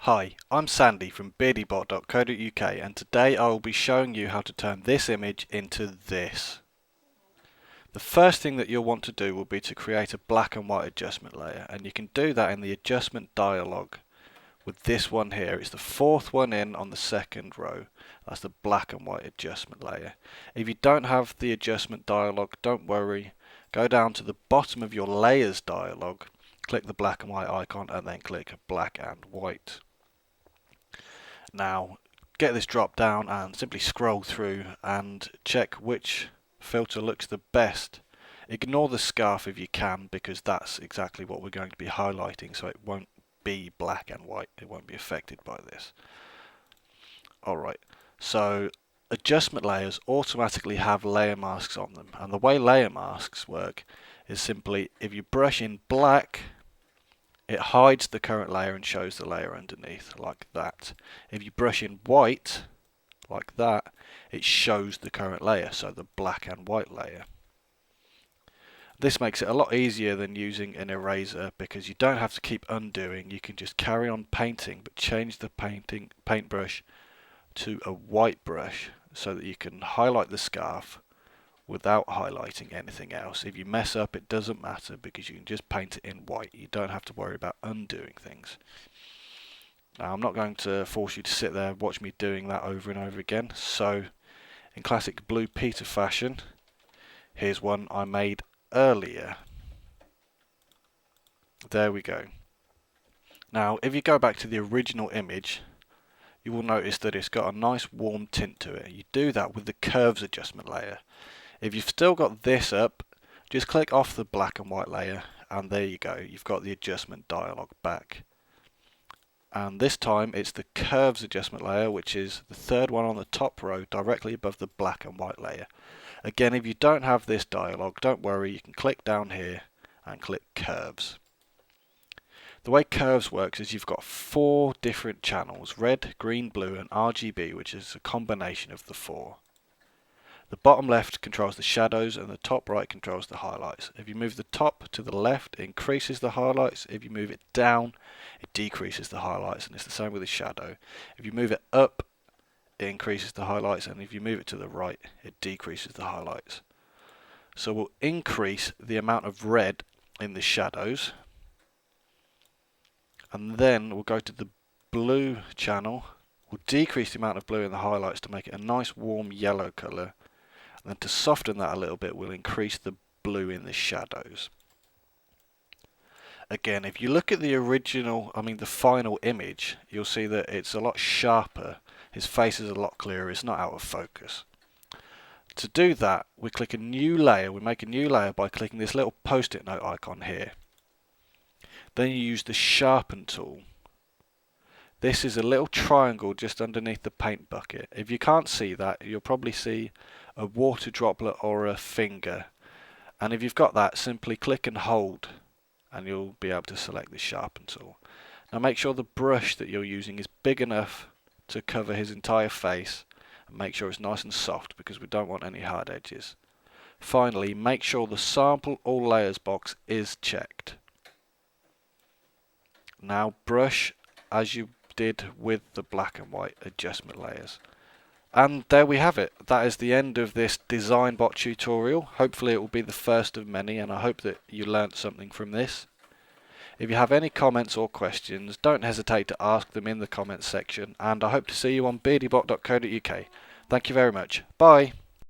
Hi, I'm Sandy from beardybot.co.uk and today I will be showing you how to turn this image into this. The first thing that you'll want to do will be to create a black and white adjustment layer, and you can do that in the adjustment dialog with this one here. It's the fourth one in on the second row. That's the black and white adjustment layer. If you don't have the adjustment dialog, don't worry. Go down to the bottom of your layers dialog, click the black and white icon and then click black and white. Now get this drop down and simply scroll through and check which filter looks the best. Ignore the scarf if you can, because that's exactly what we're going to be highlighting, so it won't be black and white, it won't be affected by this. Alright, so adjustment layers automatically have layer masks on them, and the way layer masks work is simply if you brush in black, it hides the current layer and shows the layer underneath, like that. If you brush in white, like that, it shows the current layer, so the black and white layer. This makes it a lot easier than using an eraser, because you don't have to keep undoing. You can just carry on painting, but change the paintbrush to a white brush so that you can highlight the scarf without highlighting anything else. If you mess up, it doesn't matter, because you can just paint it in white. You don't have to worry about undoing things. Now, I'm not going to force you to sit there and watch me doing that over and over again, so in classic Blue Peter fashion, here's one I made earlier. There we go. Now if you go back to the original image, you will notice that it's got a nice warm tint to it. You do that with the curves adjustment layer. If you've still got this up, just click off the black and white layer and there you go, you've got the adjustment dialog back. And this time it's the curves adjustment layer, which is the third one on the top row directly above the black and white layer. Again, if you don't have this dialog, don't worry, you can click down here and click curves. The way curves works is you've got 4 different channels: red, green, blue and RGB, which is a combination of the 4. The bottom left controls the shadows and the top right controls the highlights. If you move the top to the left, it increases the highlights. If you move it down, it decreases the highlights, and it's the same with the shadow. If you move it up, it increases the highlights, and if you move it to the right, it decreases the highlights. So we'll increase the amount of red in the shadows, and then we'll go to the blue channel. We'll decrease the amount of blue in the highlights to make it a nice warm yellow colour. And then to soften that a little bit, we'll increase the blue in the shadows. Again, if you look at the the final image, you'll see that it's a lot sharper. His face is a lot clearer, it's not out of focus. To do that, we click a new layer. We make a new layer by clicking this little post-it note icon here. Then you use the sharpen tool. This is a little triangle just underneath the paint bucket. If you can't see that, you'll probably see a water droplet or a finger. And if you've got that, simply click and hold and you'll be able to select the sharpen tool. Now make sure the brush that you're using is big enough to cover his entire face, and make sure it's nice and soft because we don't want any hard edges. Finally, make sure the sample all layers box is checked. Now brush as you did with the black and white adjustment layers. And there we have it. That is the end of this design bot tutorial. Hopefully it will be the first of many, and I hope that you learnt something from this. If you have any comments or questions, don't hesitate to ask them in the comments section, and I hope to see you on beardybot.co.uk. Thank you very much. Bye.